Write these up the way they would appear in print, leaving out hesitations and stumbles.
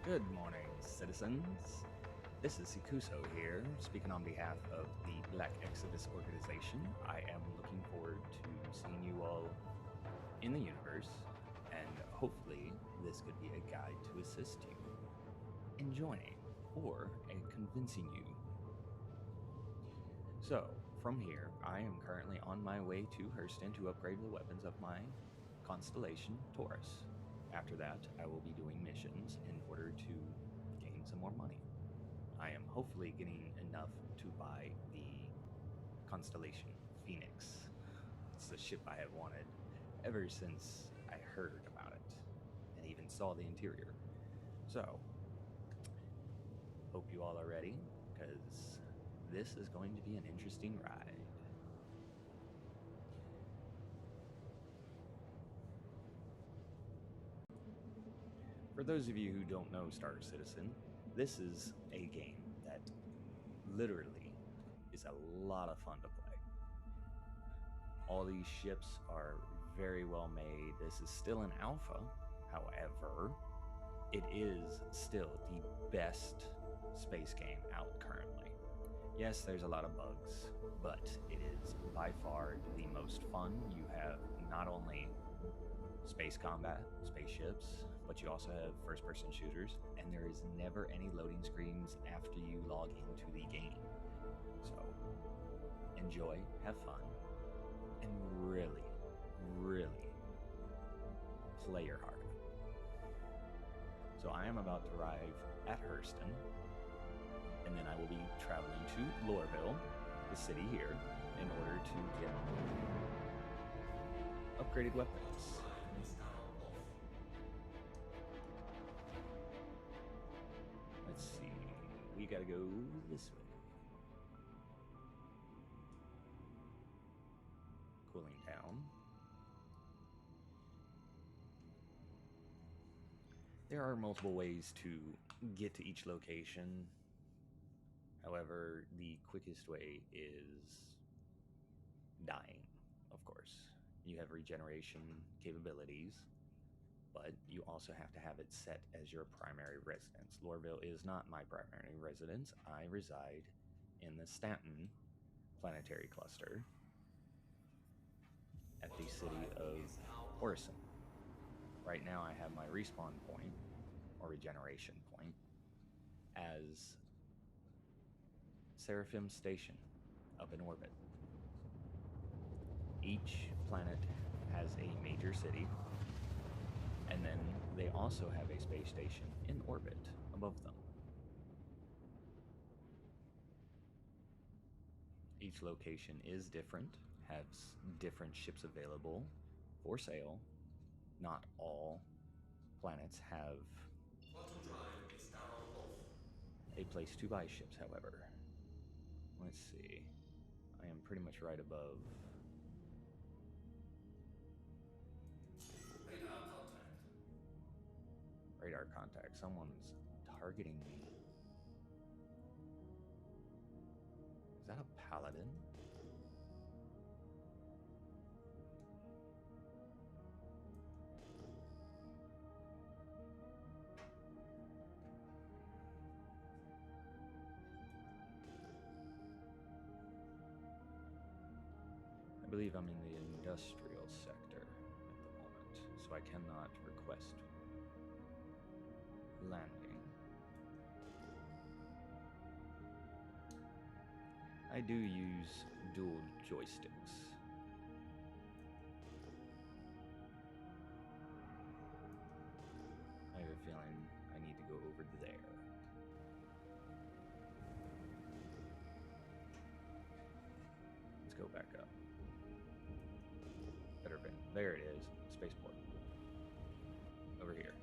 Good morning, citizens. This is Sikuso here, speaking on behalf of the Black Exodus organization. I am looking forward to seeing you all in the universe, and hopefully this could be a guide to assist you in joining or in convincing you. So, from here, I am currently on my way to Hurston to upgrade the weapons of my constellation, Taurus. After that, I will be doing missions in order to gain some more money. I am hopefully getting enough to buy the constellation Phoenix. It's the ship I have wanted ever since I heard about it and even saw the interior. So, hope you all are ready, because this is going to be an interesting ride. For those of you who don't know Star Citizen, this is a game that literally is a lot of fun to play. All these ships are very well made. This is still an alpha, however, it is still the best space game out currently. Yes, there's a lot of bugs, but it is by far the most fun. You have not only space combat, spaceships, but you also have first-person shooters, and there is never any loading screens after you log into the game. So, enjoy, have fun, and really, really play your heart out. So I am about to arrive at Hurston, and then I will be traveling to Lorville, the city here, in order to get upgraded weapons. Let's see, we gotta go this way. Cooling down. There are multiple ways to get to each location. However, the quickest way is dying, of course. You have regeneration capabilities, but you also have to have it set as your primary residence. Lorville is not my primary residence. I reside in the Staunton planetary cluster at the city of Orison. Right now I have my respawn point, or regeneration point, as Seraphim Station up in orbit. Each planet has a major city, and then they also have a space station in orbit above them. Each location is different, has different ships available for sale. Not all planets have a place to buy ships, however. Let's see. I am pretty much right above. Radar contact. Someone's targeting me. Is that a paladin? I believe I'm in the industrial sector at the moment, so I cannot request landing. I do use dual joysticks. I have a feeling I need to go over there. Let's go back up. Better been. There it is. Spaceport. Over here.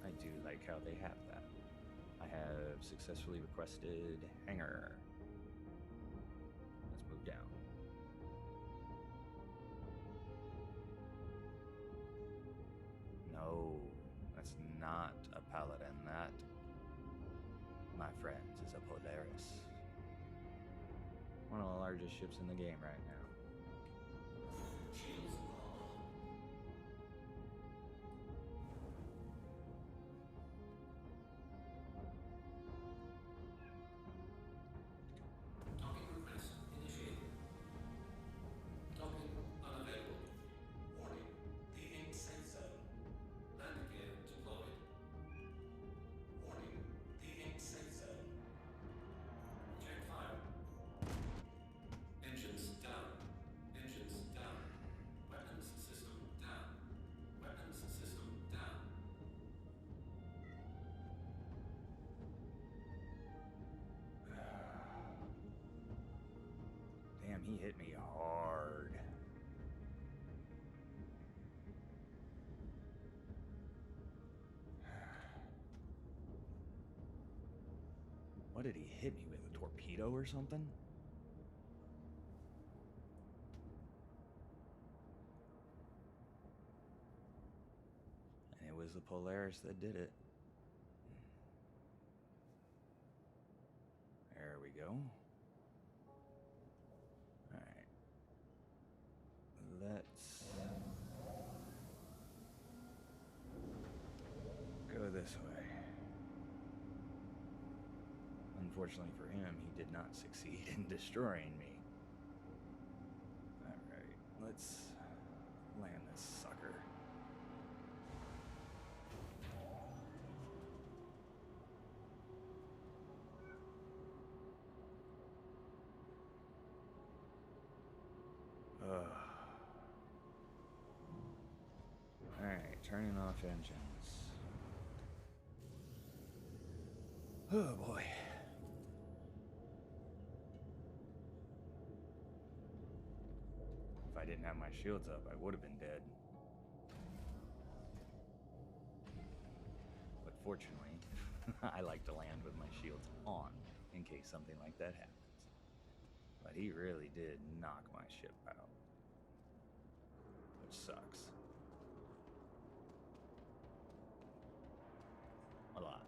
I do like how they have that. I have successfully requested hangar. Let's move down. No, that's not a paladin. That, my friends, is a Polaris. One of the largest ships in the game right now. Damn, he hit me hard. What did he hit me with? A torpedo or something? And it was the Polaris that did it. There we go. Alright. Let's go this way. Unfortunately for him, he did not succeed in destroying me. Alright, let's land this sucker. Alright, turning off engines. Oh boy. If I didn't have my shields up, I would have been dead. But fortunately, I like to land with my shields on in case something like that happens. But he really did knock my ship out, which sucks. A lot.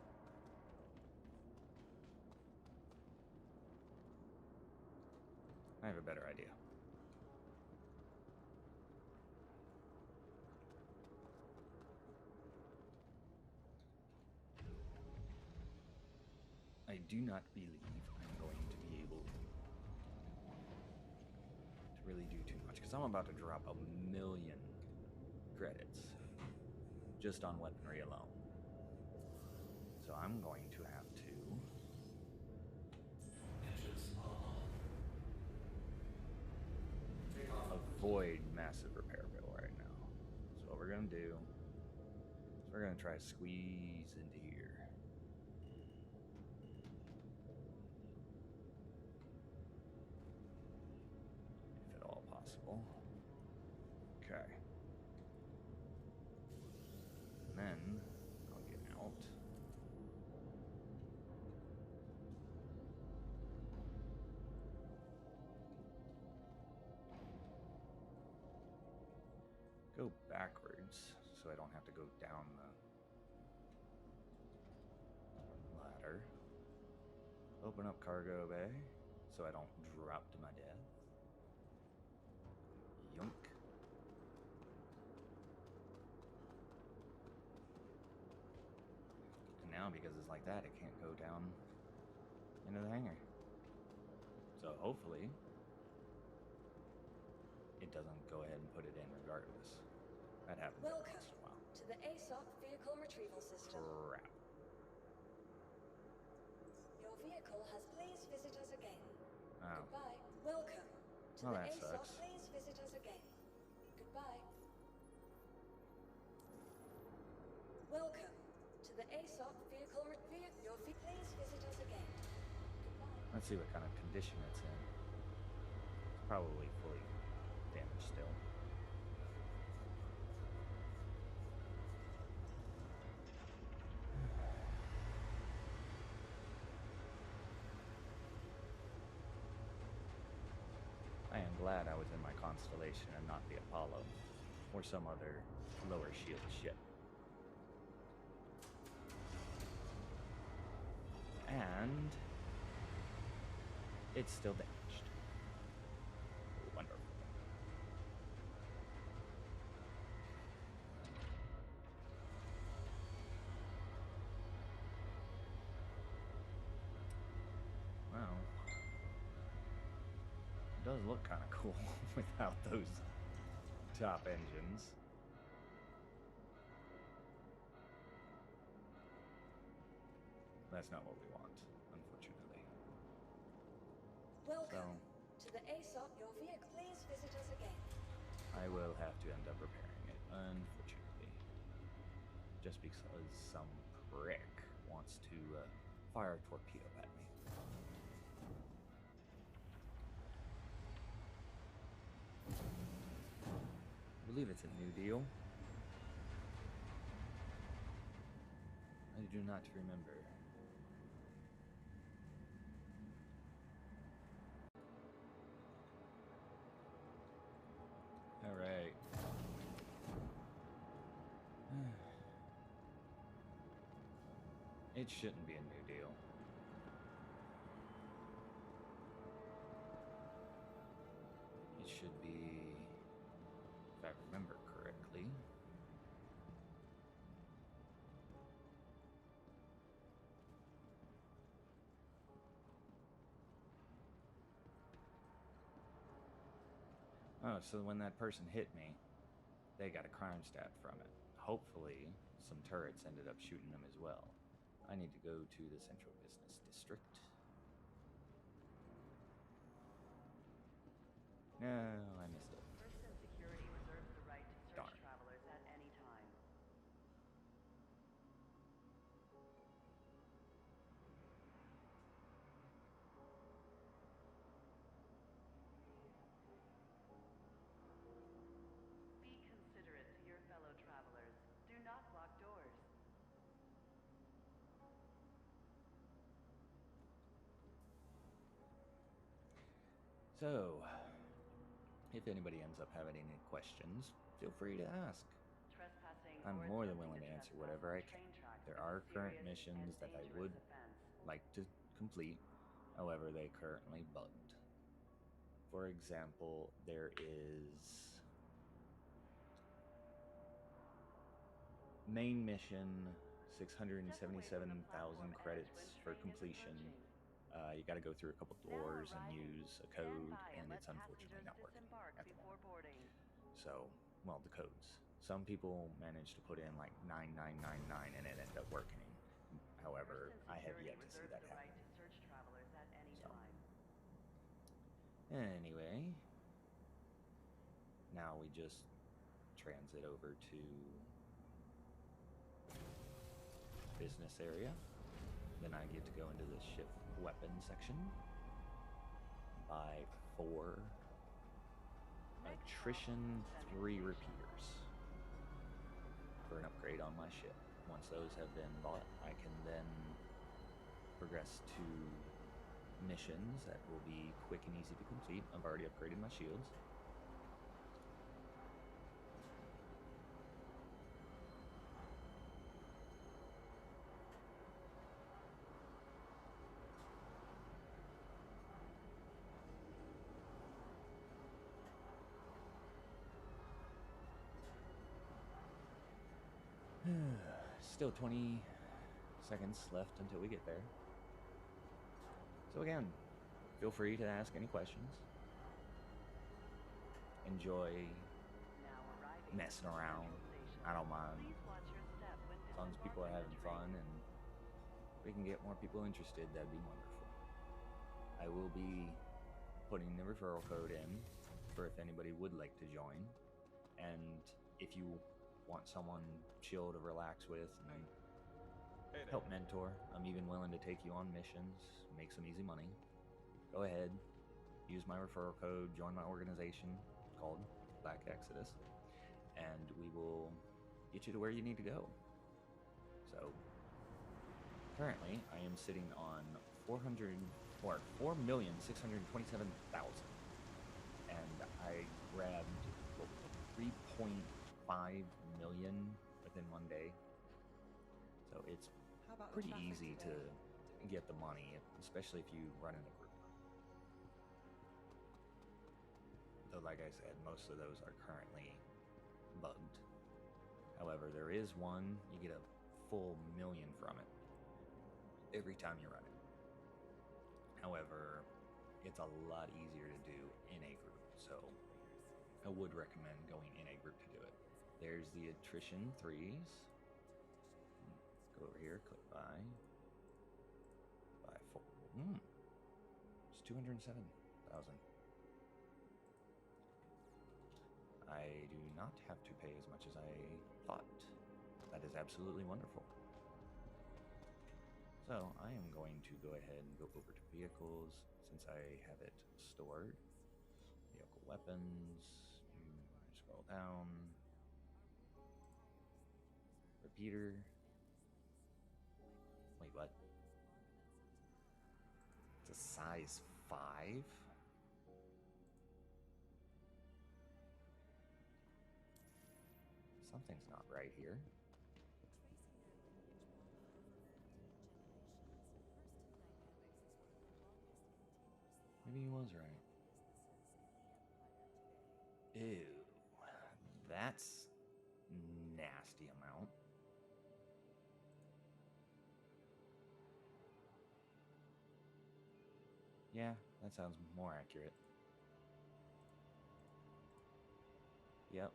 I have a better idea. I do not believe I'm going to be able to really do too much, because I'm about to drop 1,000,000 credits just on weaponry alone. So I'm going to have to avoid massive repair bill right now. So what we're going to do is we're going to try to squeeze into here. If at all possible. Okay. And then I'll get out. Go backwards so I don't have to go down the ladder. Open up cargo bay so I don't drop to my death. Yoink. And now because it's like that, it can't go down into the hangar. So hopefully it doesn't go ahead and put it in regardless. That happens every once in a while. To the ASOP vehicle retrieval system. Crap. Your vehicle has please visit us again. Oh. Goodbye. Welcome to Well, the that ASOP. sucks. Please visit us again. Goodbye. Welcome to the ASOP vehicle Your please visit us again. Goodbye. Let's see what kind of condition it's in. It's probably fully damaged still. I am glad I was in my constellation and not the Apollo, or some other lower shield ship. And it's still damaged. Wonderful. Well, it does look kind of cool without those top engines. That's not what we want, unfortunately. Welcome to the ASOP. Your vehicle. Please visit us again. I will have to end up repairing it, unfortunately. Just because some prick wants to fire a torpedo at me. believe it's a new deal. I do not remember. All right. It shouldn't be a new deal. It should be, if I remember correctly. Oh, so when that person hit me, they got a crime stat from it. Hopefully, some turrets ended up shooting them as well. I need to go to the Central Business District. No, I missed it. First and Security reserves the right to search Darn. travelers at any time. Be considerate to your fellow travelers. Do not block doors. So, if anybody ends up having any questions, feel free to ask. Trespassing I'm or more than attempting willing to to answer trespass whatever I on can. train tracks There is are a current serious missions and that I dangerous would offense. like to complete, however, they currently bugged. For example, there is main mission, 677,000 credits for completion. You got to go through a couple doors and use a code, and it's unfortunately not working at the moment. So, well, the codes. Some people managed to put in like 9999 and it ended up working. However, I have yet to see that happen. So, anyway, now we just transit over to business area. Then I get to go into the ship weapon section, buy 4 attrition 3 repeaters for an upgrade on my ship. Once those have been bought, I can then progress to missions that will be quick and easy to complete. I've already upgraded my shields. Still 20 seconds left until we get there. So again, feel free to ask any questions. Enjoy messing around. I don't mind. As long as people are having fun and we can get more people interested, that'd be wonderful. I will be putting the referral code in for if anybody would like to join. And if you want someone chill to relax with and help mentor, I'm even willing to take you on missions, make some easy money. Go ahead, use my referral code, join my organization called Black Exodus, and we will get you to where you need to go. So currently I am sitting on 4,627,000, and I grabbed 3.5 million within one day. So it's pretty easy to get the money, especially if you run in a group. Though, like I said, most of those are currently bugged. However, there is one, you get a full million from it every time you run it. However, it's a lot easier to do in a group, so I would recommend going in a group to do it. There's the attrition 3s. Go over here, click buy 4. It's 207,000. I do not have to pay as much as I thought. That is absolutely wonderful. So I am going to go ahead and go over to vehicles since I have it stored. Vehicle weapons. Just Scroll down. Repeater. Wait, what? It's a size 5? Something's not right here. Maybe he was right. Ew. That's nasty amount. Yeah, that sounds more accurate. Yep.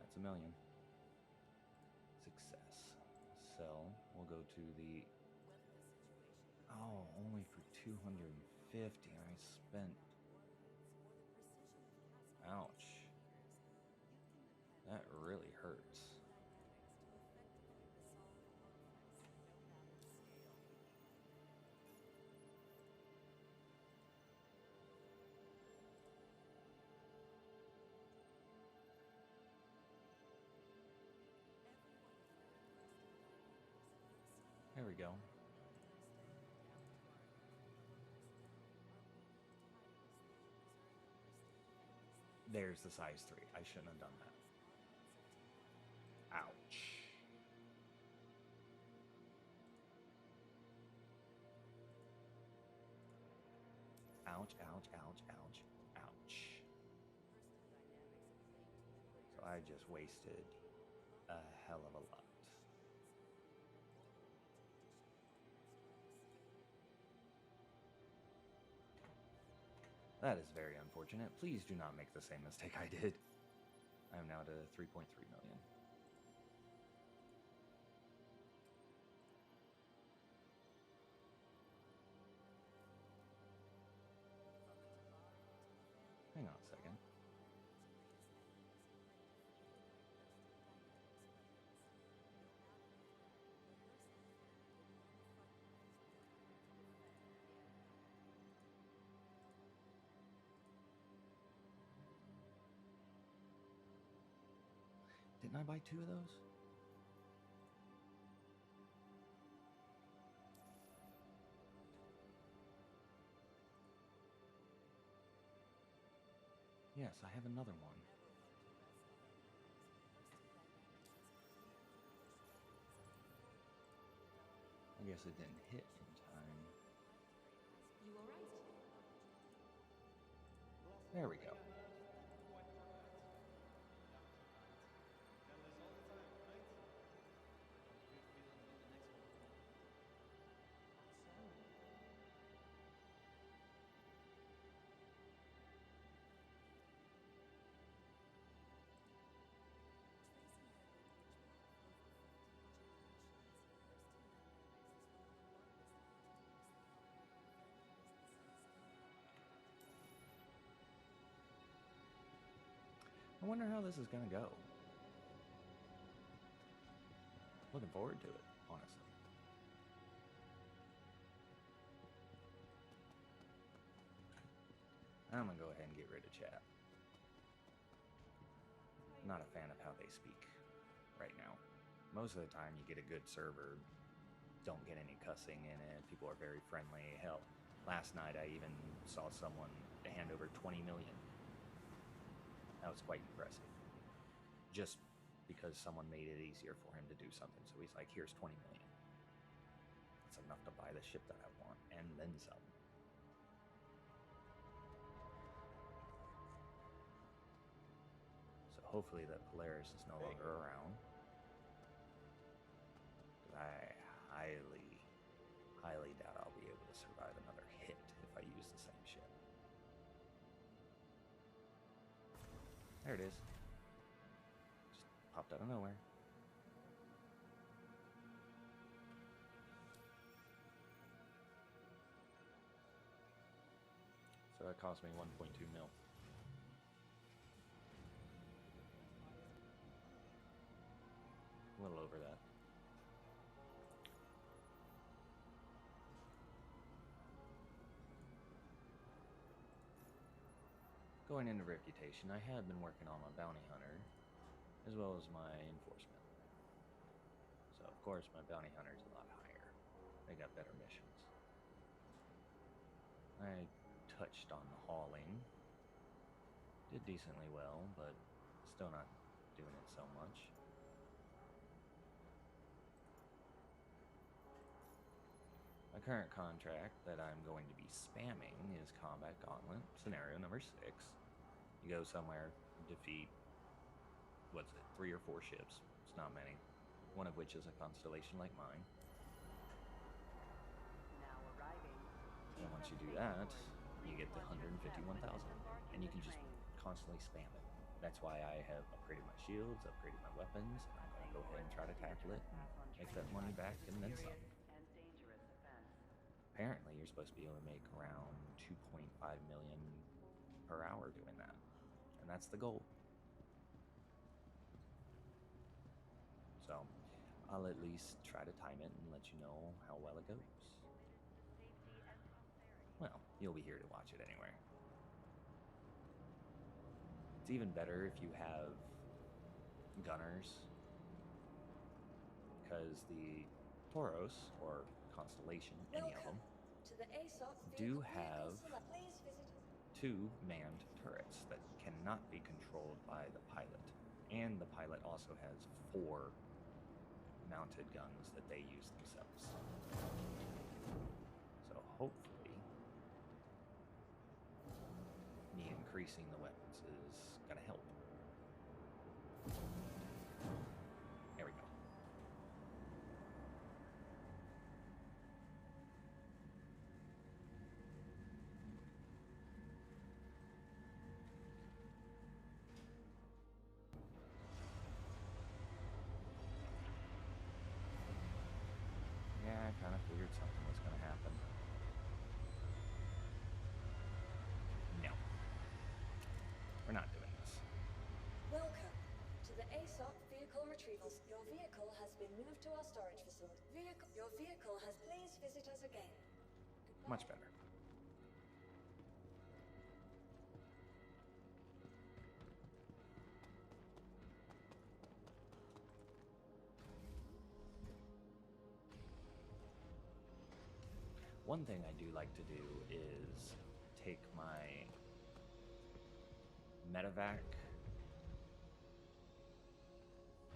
That's 1 million. Success. Sell. We'll go to the... Oh, only for 250. I spent... Ouch. That really hurts. There we go. There's the size 3. I shouldn't have done that. Ouch. Ouch, ouch, ouch, ouch, ouch. So I just wasted a hell of a lot. That is very unfortunate. Please do not make the same mistake I did. I am now to 3.3 million. Hang on a second. Didn't I buy 2 of those? Yes, I have another one. I guess it didn't hit in time. You all right? There we go. I wonder how this is gonna go. Looking forward to it, honestly. I'm gonna go ahead and get rid of chat. Not a fan of how they speak right now. Most of the time you get a good server, don't get any cussing in it, people are very friendly. Hell, last night I even saw someone hand over 20 million. That was quite impressive. Just because someone made it easier for him to do something. So he's like, here's 20 million. That's enough to buy the ship that I want, and then some. So hopefully that Polaris is no longer around. Because I highly doubt I'll be able to survive another hit if I use the same ship. There it is. Just popped out of nowhere. So that cost me 1.2 mil. A little over that. Go going into reputation, I have been working on my bounty hunter as well as my enforcement. So of course my bounty hunter's a lot higher. They got better missions. I touched on the hauling. Did decently well, but still not doing it so much. My current contract that I'm going to be spamming is Combat Gauntlet, scenario number 6. You go somewhere, defeat, 3 or 4 ships. It's not many. One of which is a constellation like mine. Now arriving. And once you do that, you get the 151,000. And you can just constantly spam it. That's why I have upgraded my shields, upgraded my weapons, and I'm going to go ahead and try to tackle it and make that money back and then some. Apparently, you're supposed to be able to make around 2.5 million per hour doing that. And that's the goal. So, I'll at least try to time it and let you know how well it goes. Well, you'll be here to watch it anyway. It's even better if you have gunners, because the Tauros, or Constellation, any of them, do have 2 manned turrets that cannot be controlled by the pilot. And the pilot also has 4 mounted guns that they use themselves. So hopefully, me increasing the weapons is going to help. There we go. Yeah, I kind of figured something was going to happen. No. We're not doing this. Welcome to the ASOP vehicle retrievals. Your vehicle has been moved to our storage facility. Your vehicle has... Please visit us again. Goodbye. Much better. One thing I do like to do is take my medevac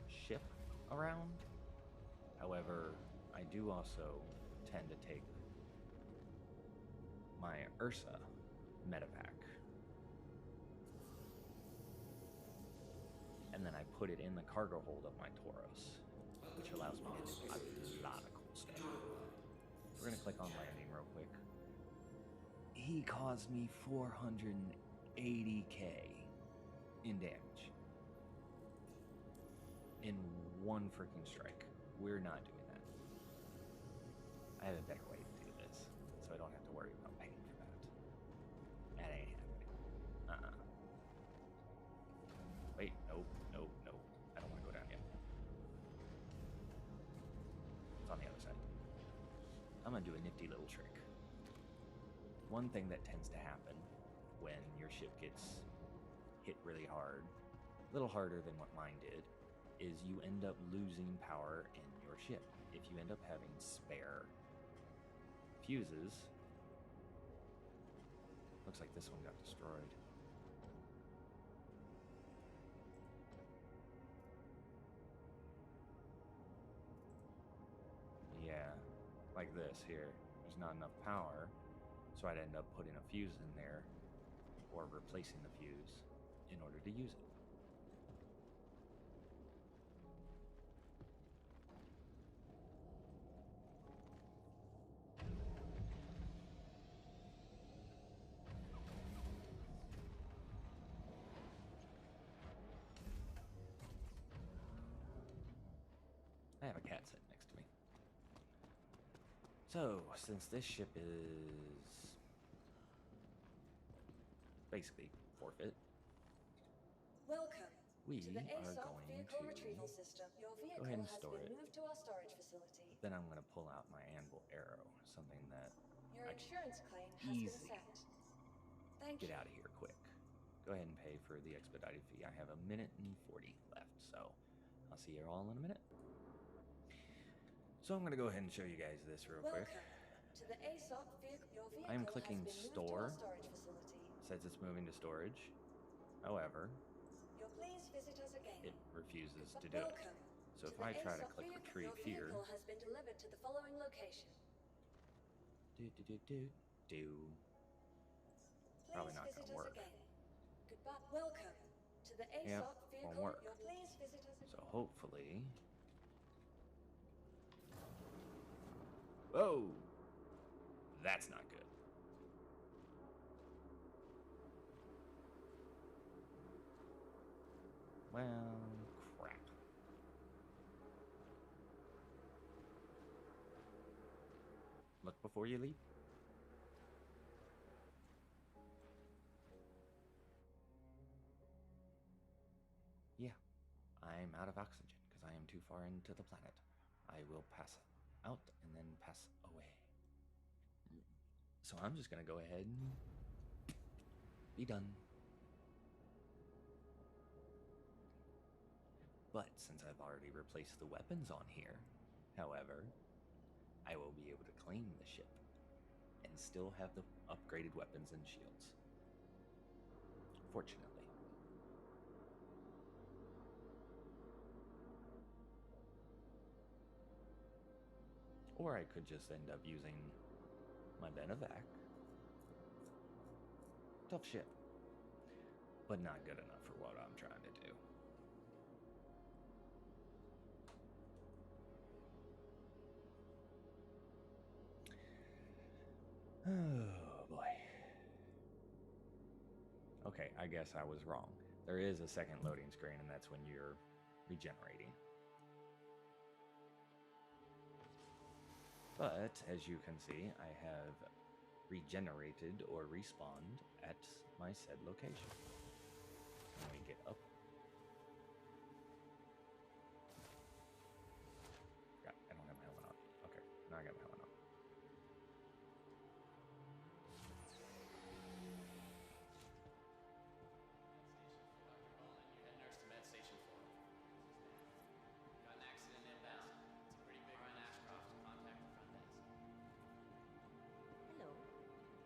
ship around. However, I do also tend to take my Ursa medevac, and then I put it in the cargo hold of my Tauros, which allows me to do a lot of cool stuff. We're gonna click on landing real quick. He caused me 480k in damage in one freaking strike. We're not doing that. I have a better way to do this, so I don't have to worry about paying for that. That ain't happening. Wait, nope. I don't want to go down yet. It's on the other side. I'm gonna do a nifty little trick. One thing that tends to happen when your ship gets hit really hard, a little harder than what mine did, is you end up losing power in your ship. If you end up having spare fuses, looks like this one got destroyed. Yeah, like this here. There's not enough power, so I'd end up putting a fuse in there or replacing the fuse in order to use it. I have a cat sitting next to me. So, since this ship is basically forfeit, Welcome we to the are ASOP going vehicle to retrieval system. Your go vehicle ahead and has store been it. moved to our storage facility. Then I'm going to pull out my anvil arrow, something that Your I can insurance claim has been easy set. Thank get you. out of here quick. go ahead and pay for the expedited fee. I have a minute and 40 left, so I'll see you all in a minute. So I'm going to go ahead and show you guys this real quick. To the ASOP vehicle. Your vehicle I am clicking has been store. moved to our storage facility. Says it's moving to storage. However, Please visit us again. it refuses to do it. So if I try to click retrieve here, your vehicle has been delivered to the following location. Probably not going to work. Goodbye. Welcome to the ASOP Yep, vehicle. won't work. Please visit us again. So hopefully... Whoa! That's not good. Well, crap. Look before you leap. Yeah, I'm out of oxygen because I am too far into the planet. I will pass out and then pass away. So I'm just going to go ahead and be done. But since I've already replaced the weapons on here, however, I will be able to claim the ship and still have the upgraded weapons and shields. Fortunately. Or I could just end up using my Benevac. Tough ship. But not good enough for what I'm trying to do. Oh boy. Okay, I guess I was wrong. There is a second loading screen, and that's when you're regenerating. But, as you can see, I have regenerated or respawned at my said location. Let me get up. I don't have my helmet on. Okay, now I got my helmet on.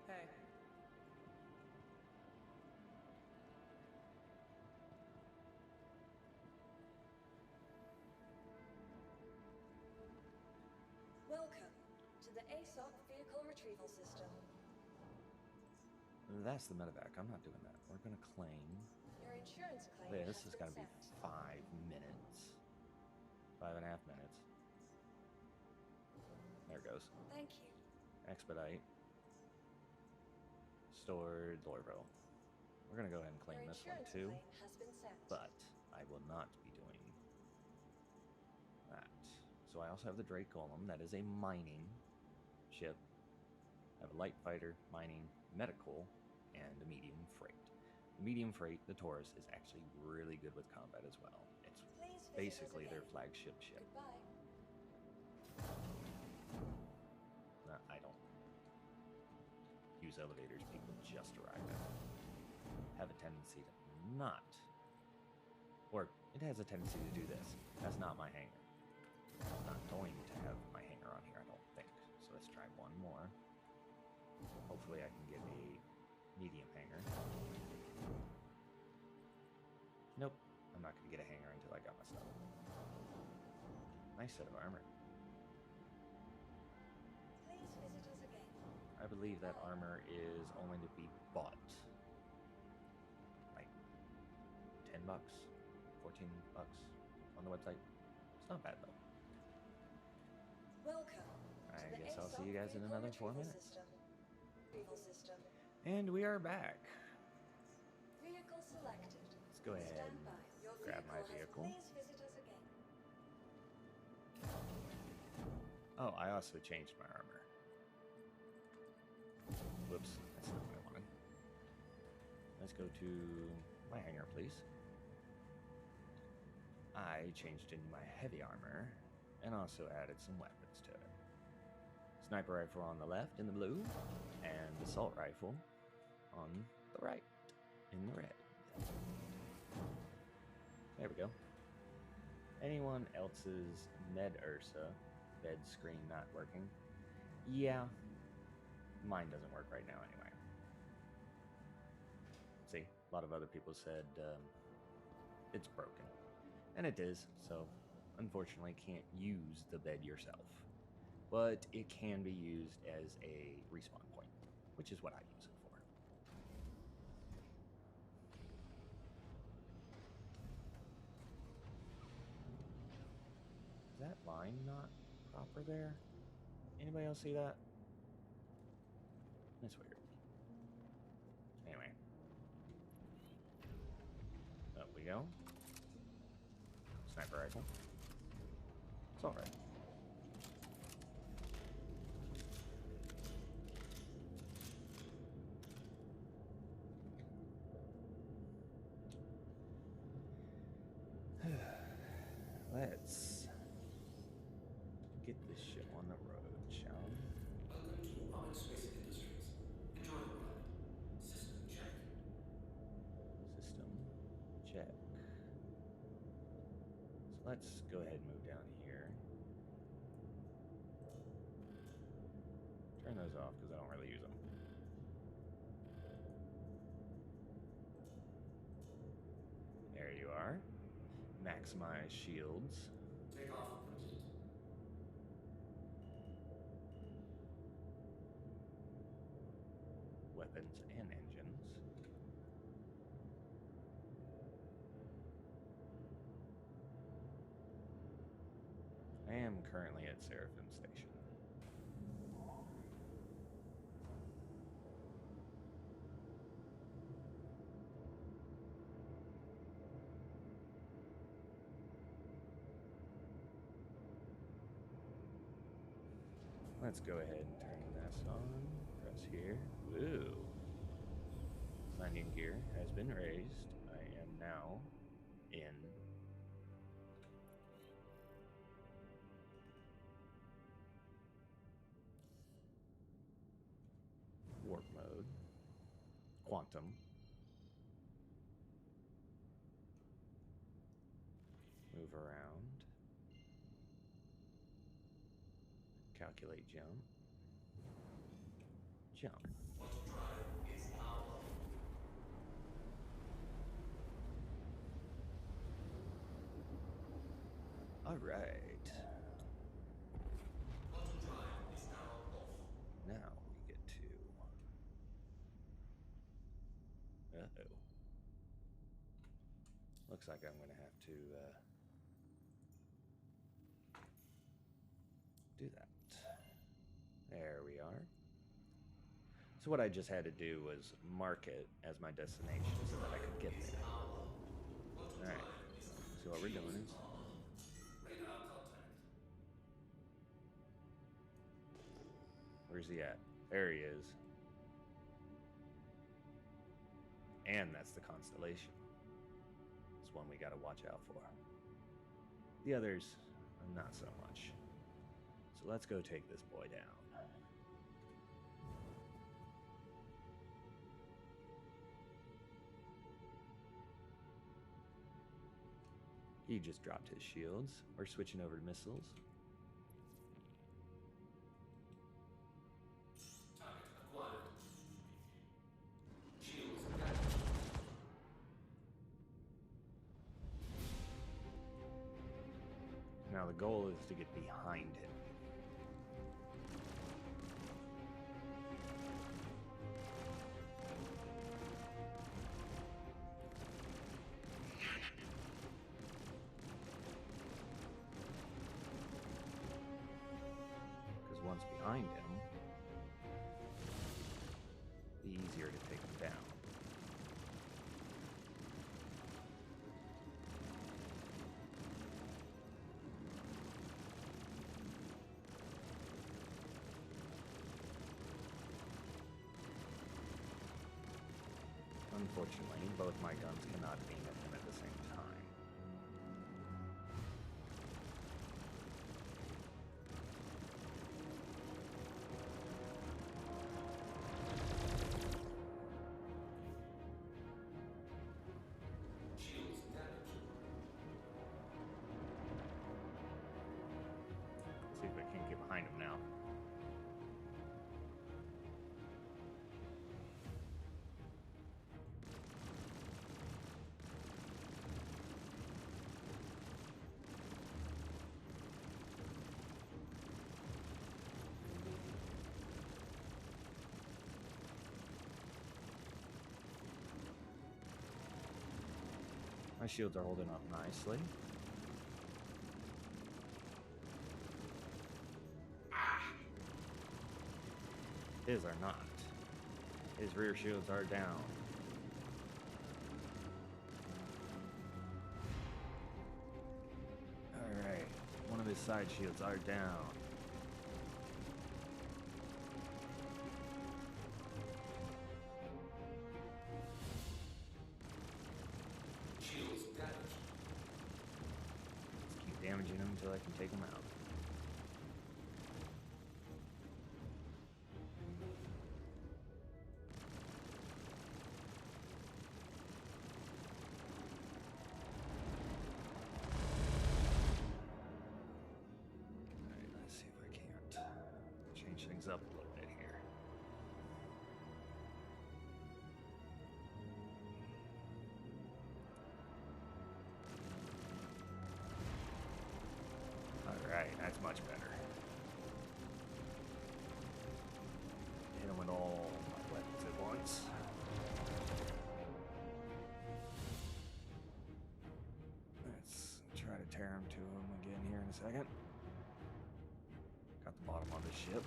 Hey. Welcome to the ASOP vehicle retrieval system. That's the medevac. I'm not doing that. We're going to claim. Your insurance claim This has is been going to be sent. 5 minutes. 5.5 minutes. There it goes. Thank you. Expedite. Stored Lorville. We're going to go ahead and claim Your this one insurance too. claim has been sent. But I will not be doing that. So I also have the Drake Golem. That is a mining ship. I have a light fighter, mining, medical, and a medium freight. The medium freight, the Taurus, is actually really good with combat as well. It's basically their flagship ship. Goodbye. I don't use elevators. People just arrive at. Have a tendency to not, or it has a tendency to do this. That's not my hanger. It's not going to have my hanger on here, I don't think. So let's try one more. Hopefully I can get a medium hanger. Nope, I'm not going to get a hanger until I got my stuff. Nice set of armor. Please visit us again. I believe that armor is only to be bought. Like 10 bucks, 14 bucks on the website. It's not bad though. Welcome. I guess I'll see you guys in another 4 minutes. System. And we are back. Vehicle selected. Let's go ahead Stand and by. Your grab my vehicle vehicle. has- Please visit us again. Oh, I also changed my armor. Whoops, that's not what I wanted. Let's go to my hangar, please. I changed into my heavy armor and also added some weapons to it. Sniper rifle on the left in the blue, and assault rifle on the right in the red. There we go. Anyone else's Med Ursa bed screen not working? Yeah, mine doesn't work right now anyway. See, a lot of other people said it's broken. And it is, so unfortunately can't use the bed yourself. But it can be used as a respawn point, which is what I use it for. Is that line not proper there? Anybody else see that? That's weird. Anyway. Up we go. Sniper rifle. It's alright. Let's get this shit on the road, shall we? Welcome to Public Space Industries. Enjoy the ride. System check. System check. So let's go ahead and move down here. Turn those off because I don't really use them. There you are. Maximize shields. Takeoff complete. Weapons and engines. I am currently at Seraphim Station. Let's go ahead and turn this on. Press here. Woo! Landing gear has been raised. I am now in warp mode. Quantum. Move around. Calculate jump. Jump. Auto-drive is now off. All right. Auto-drive is now off. Now we get to. Uh-oh. Looks like I'm gonna have to do that. There we are. So what I just had to do was mark it as my destination so that I could get there. Alright. So what we're doing is Radar contact. where's he at? There he is. And that's the constellation. It's one we gotta watch out for. The others, not so much. So let's go take this boy down. He just dropped his shields. We're switching over to missiles. Target acquired. Shields active. Now the goal is to get behind him. Because once behind him, it'll be easier to take him down. Unfortunately, both my guns cannot aim at him at the same time. find him now. My shields are holding up nicely. His are not. His rear shields are down. Alright, one of his side shields are down. Shields damaged. Let's keep damaging him until I can take him out. Let's see if I can't change things up a little bit here. Alright, that's much better. Hit him with all my weapons at once. Let's try to tear him to him again here in a second. Got the bottom of the ship.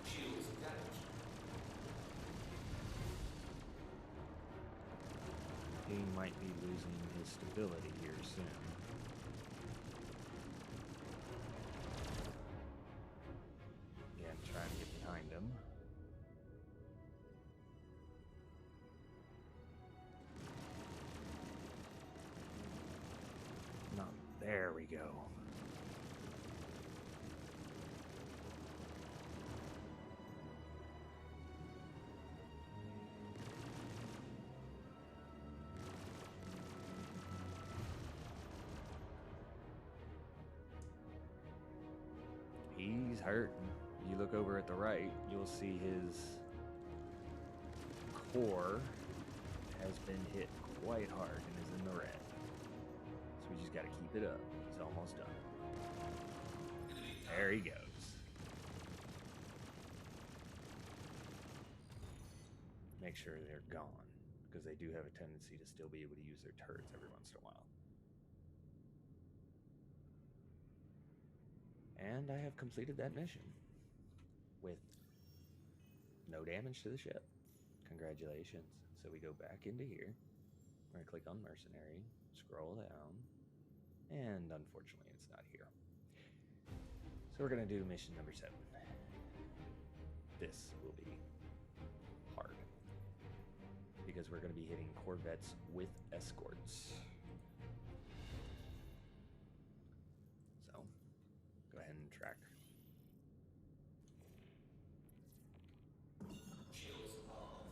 Shields damaged. He might be losing his stability here soon. Again, trying to get behind him. No, there we go. He's hurting. You look over at the right, you'll see his core has been hit quite hard and is in the red. So we just got to keep it up. He's almost done. There he goes. Make sure they're gone, because they do have a tendency to still be able to use their turrets every once in a while. And I have completed that mission with no damage to the ship. Congratulations. So we go back into here. We're going to click on Mercenary, scroll down, and unfortunately it's not here. So we're going to do mission number 7. This will be hard, because we're going to be hitting corvettes with escorts. So, go ahead and track. Shields off.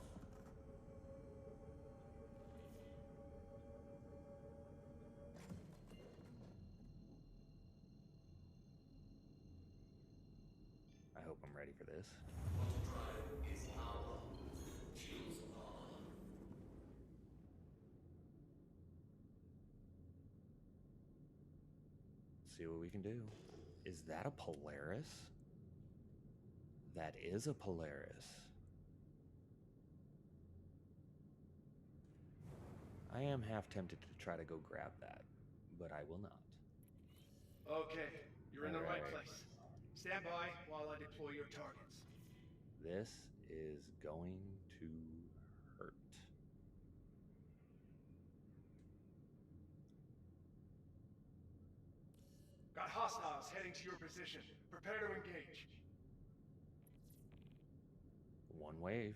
I hope I'm ready for this. Auto drive is now on. Shields on. See what we can do. Is that a Polaris? That is a Polaris. I am half tempted to try to go grab that, but I will not. Okay, you're in the right Alright. place. Stand by while I deploy your targets. This is going to hurt. Got hostiles heading to your position. Prepare to engage. One wave.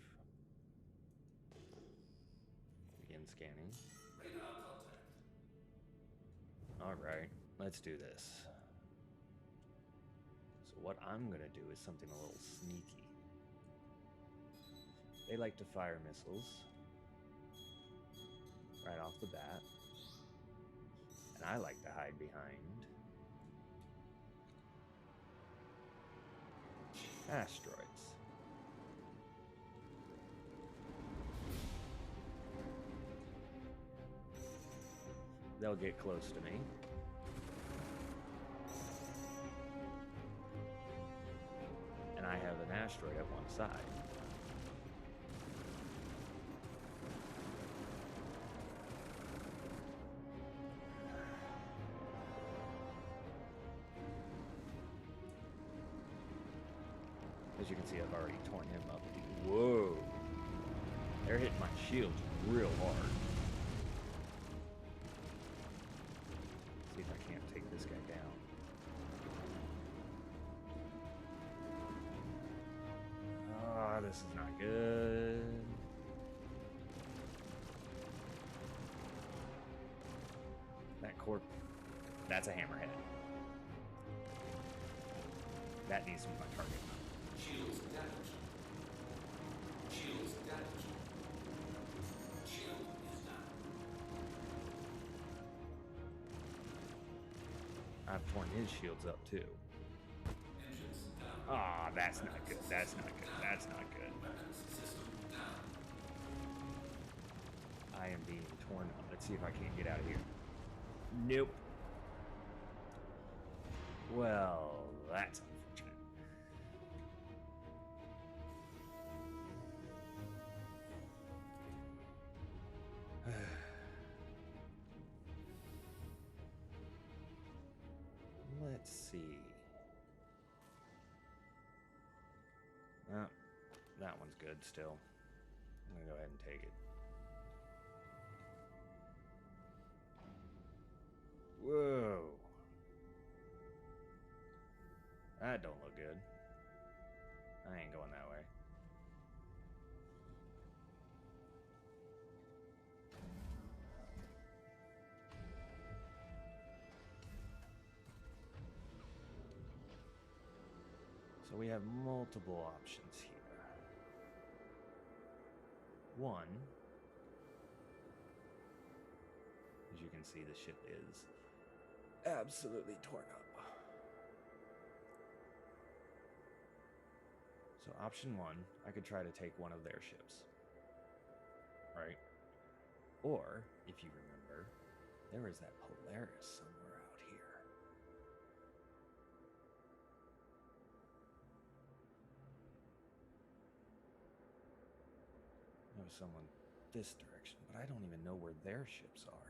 begin scanning. Radar contact. Alright, let's do this. So what I'm gonna do is something a little sneaky. They like to fire missiles right off the bat. And I like to hide behind asteroids. They'll get close to me. And I have an asteroid at one side. As you can see, I've already torn him up. Whoa! They're hitting my shields real hard. See if I can't take this guy down. Ah, this is not good. That corp... That's a hammerhead. That needs to be my target. Shields damaged. Shields damaged. Shield is down. I've torn his shields up too. Engines down. Ah, that's not good. That's not good. That's not good. Weapons system down. I am being torn up. Let's see if I can't get out of here. Nope. Well, that's unfortunate. Let's see. Oh, that one's good still. I'm gonna go ahead and take it. Whoa. That don't look good. I ain't going that way. So we have multiple options here. One, as you can see, the ship is absolutely torn up. So option one, I could try to take one of their ships. Right? Or, if you remember, there was that Polaris somewhere out here. There was someone this direction, but I don't even know where their ships are.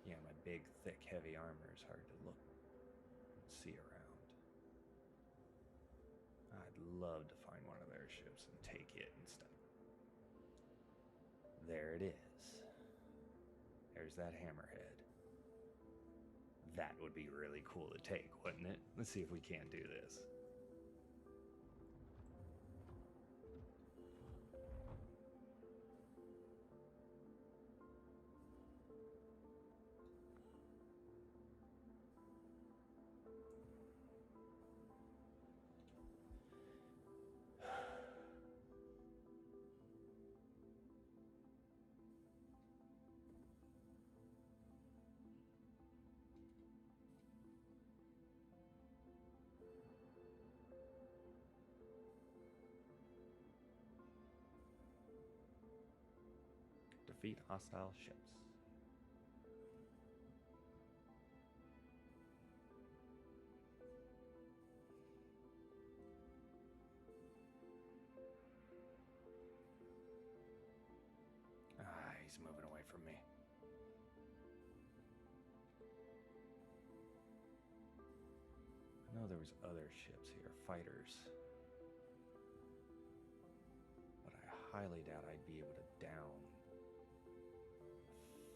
Yeah, my big, thick, heavy armor is hard to look and see around. I'd love to find one of their ships and take it instead. There it is. There's that hammerhead. That would be really cool to take, wouldn't it? Let's see if we can't do this. Defeat hostile ships. Ah, he's moving away from me. I know there was other ships here, fighters. But I highly doubt I'd be able to down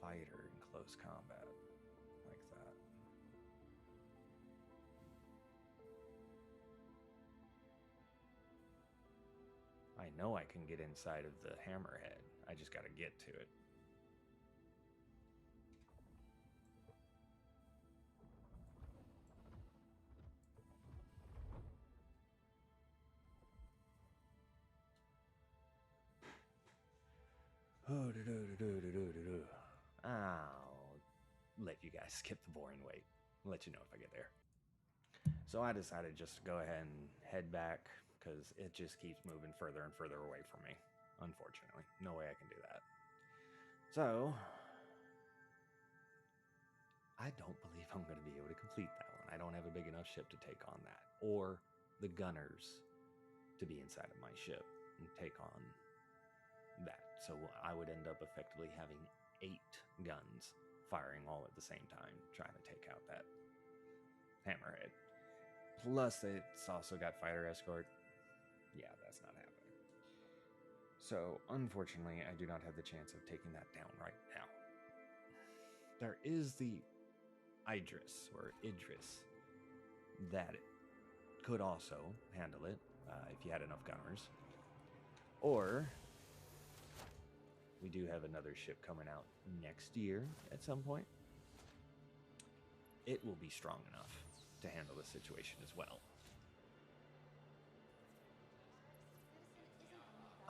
fighter in close combat like that. know I can get inside of the hammerhead. I just got to get to it. I'll let you guys skip the boring wait. I'll let you know if I get there. So I decided just to go ahead and head back because it just keeps moving further and further away from me. Unfortunately, no way I can do that. So I don't believe I'm going to be able to complete that one. I don't have a big enough ship to take on that, or the gunners to be inside of my ship and take on that. So I would end up effectively having 8 guns firing all at the same time, trying to take out that hammerhead. Plus, it's also got fighter escort. Yeah, that's not happening. So, unfortunately, I do not have the chance of taking that down right now. There is the Idris, or Idris, that could also handle it if you had enough gunners. Or we do have another ship coming out next year at some point. It will be strong enough to handle the situation as well.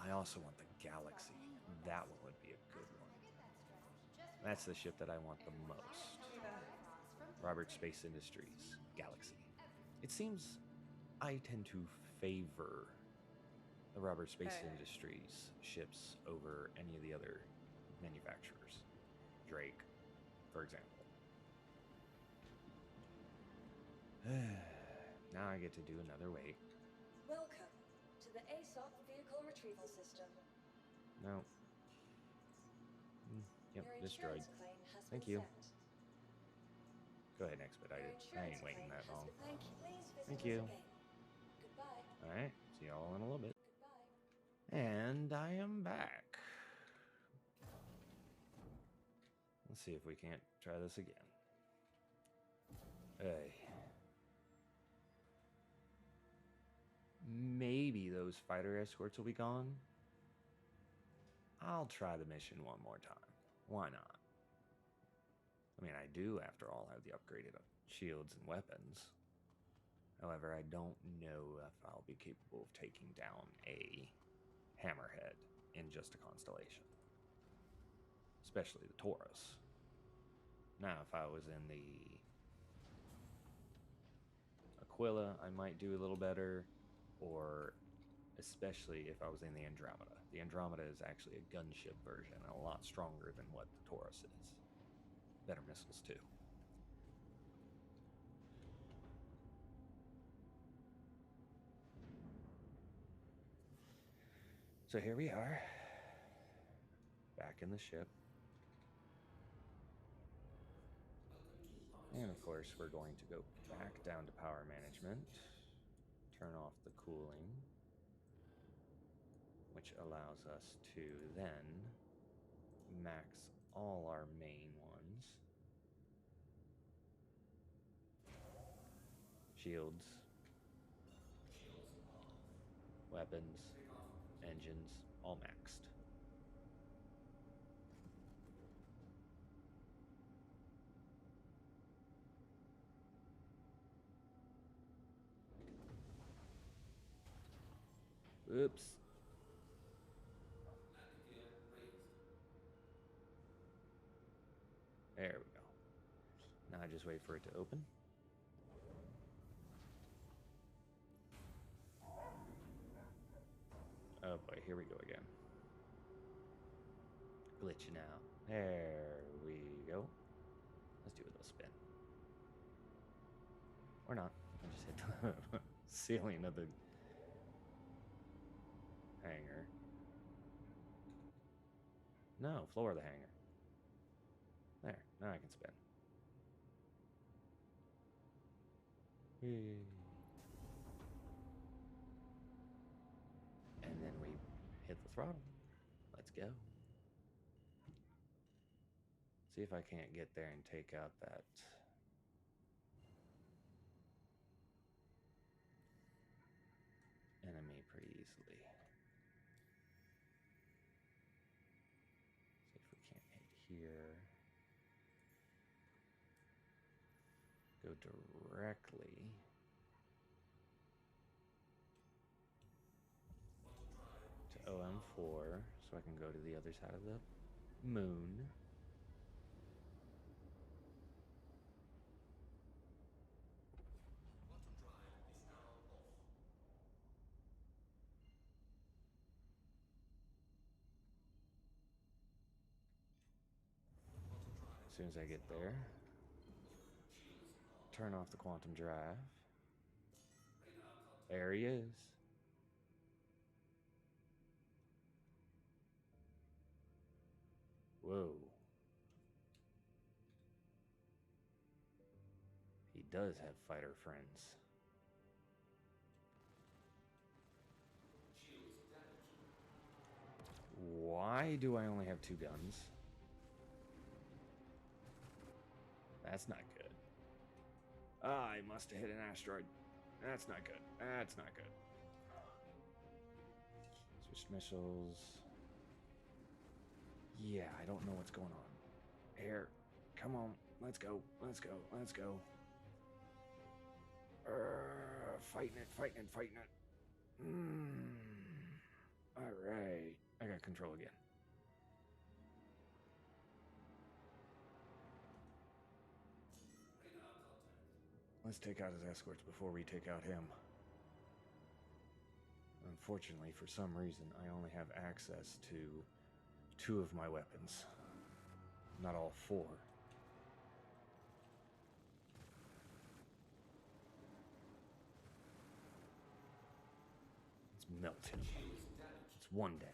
I also want the Galaxy. That one would be a good one. That's the ship that I want the most. Robert Space Industries Galaxy. It seems I tend to favor the Robert Space Industries ships over any of the other manufacturers. Drake, for example. Now I get to do another wait. Welcome to the ASOP vehicle retrieval system. No. Yep, Your destroyed. insurance claim has Thank been you. sent. Go ahead and expedite Your it. I insurance ain't waiting claim that has long. been- Thank you. Please visit Thank us you. again. Goodbye. Alright, see y'all in a little bit. Goodbye. And I am back. Let's see if we can't try this again. Hey. Maybe those fighter escorts will be gone. I'll try the mission one more time. Why not? I mean, I do, after all, have the upgraded shields and weapons. However, I don't know if I'll be capable of taking down a hammerhead in just a constellation. Especially the Taurus. Now, if I was in the Aquila, I might do a little better. Or especially if I was in the Andromeda. The Andromeda is actually a gunship version, and a lot stronger than what the Taurus is. Better missiles, too. So here we are, back in the ship. And of course, we're going to go back down to power management, turn off the cooling, which allows us to then max all our main ones. Shields, weapons, engines, all maxed. Oops. There we go. Now I just wait for it to open. Oh boy, here we go again. Glitching out. There we go. Let's do a little spin. Or not. I just hit the ceiling of the hangar. No, floor of the hangar. There, now I can spin. And then we hit the throttle. Let's go. See if I can't get there and take out that enemy pretty easily. go directly to OM4 so I can go to the other side of the moon. As soon as I get there, turn off the quantum drive. There he is. Whoa. He does have fighter friends. Why do I only have 2 guns? That's not good. Ah, I must have hit an asteroid. That's not good. That's not good. Switch missiles. Yeah, I don't know what's going on. Air, come on. Let's go. Let's go. Let's go. Fighting it, fighting it, fighting it. Alright. I got control again. Let's take out his escorts before we take out him. Unfortunately, for some reason, I only have access to 2 of my weapons. Not all 4. Let's melt him. It's 1 down.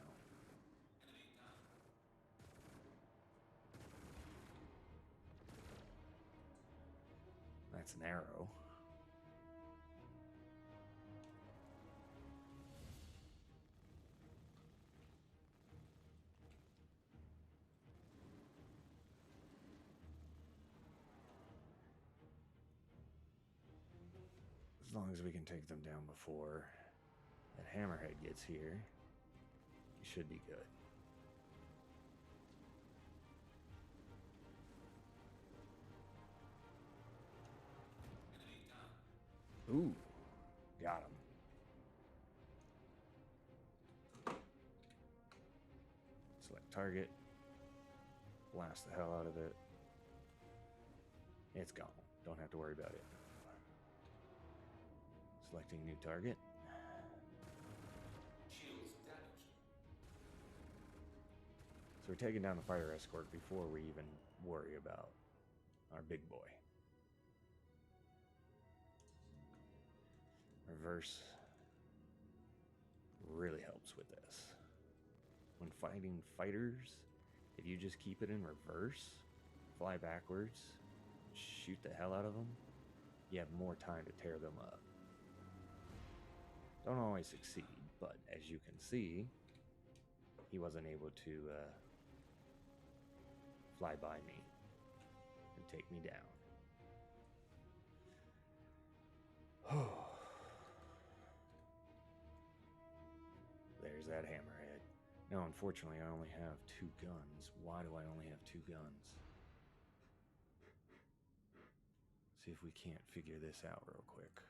That's an arrow. As long as we can take them down before that hammerhead gets here, we should be good. Ooh, got him. Select target. Blast the hell out of it. It's gone. Don't have to worry about it. Selecting new target. So we're taking down the fighter escort before we even worry about our big boy. Reverse really helps with this. When fighting fighters, if you just keep it in reverse, fly backwards, shoot the hell out of them, you have more time to tear them up. Don't always succeed, but as you can see, he wasn't able to fly by me and take me down. There's that hammerhead. Now, unfortunately, I only have 2 guns. Why do I only have 2 guns? See if we can't figure this out real quick.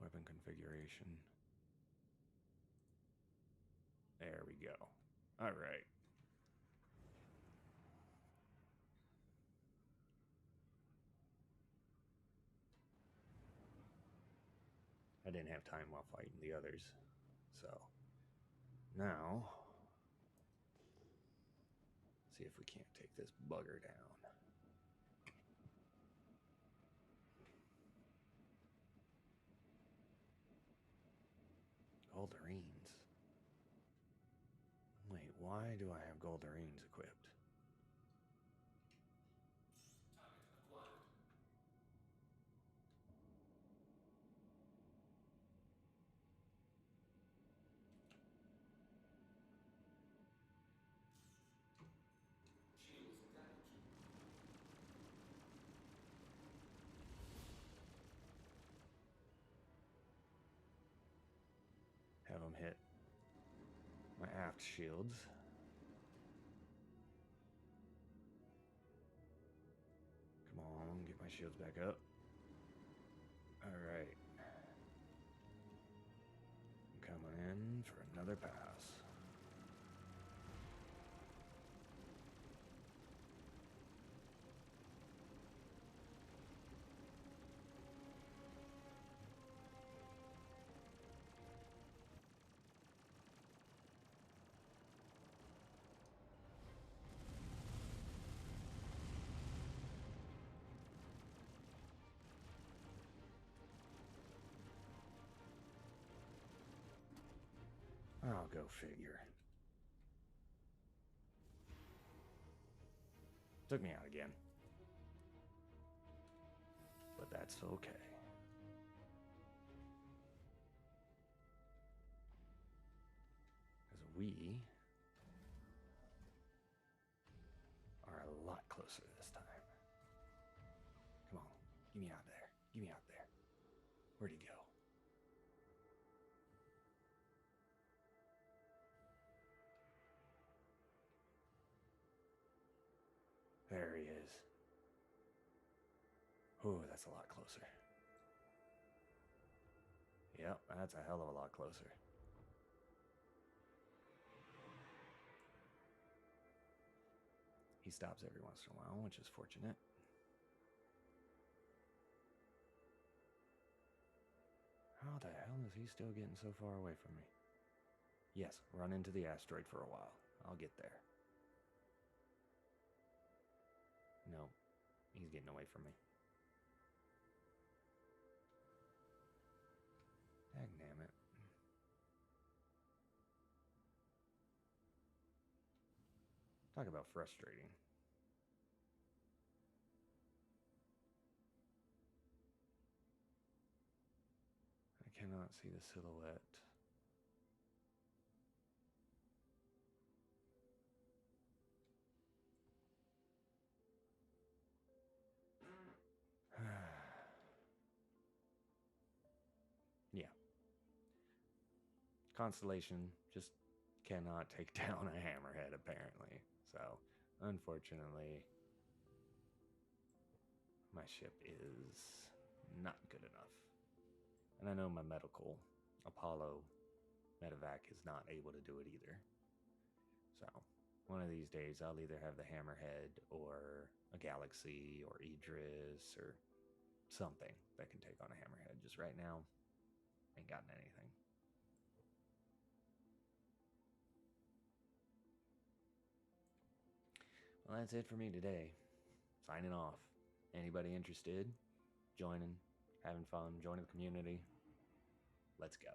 Weapon configuration. There we go. All right. I didn't have time while fighting the others. So, now, see if we can't take this bugger down. Goldarines. Wait, why do I have Goldarines equipped? Have them hit my aft shields. shields back up. Alright. I'm coming in for another pass. I'll go figure. Took me out again. But that's okay. Because we are a lot closer this time. Come on, get me out there. Get me out there. Where'd he go? There he is. Ooh, that's a lot closer. Yep, that's a hell of a lot closer. He stops every once in a while, which is fortunate. How the hell is he still getting so far away from me? Yes, run into the asteroid for a while. I'll get there. No, he's getting away from me. Dagnammit. Talk about frustrating. I cannot see the silhouette. Yeah. Constellation just cannot take down a hammerhead, apparently. So, unfortunately, my ship is not good enough. And I know my medical, Apollo medevac, is not able to do it either. So, one of these days, I'll either have the hammerhead or a Galaxy or Idris or something that can take on a hammerhead. Just right now, ain't gotten anything. Well, that's it for me today. Signing off. Anybody interested? Joining, having fun, joining the community? Let's go.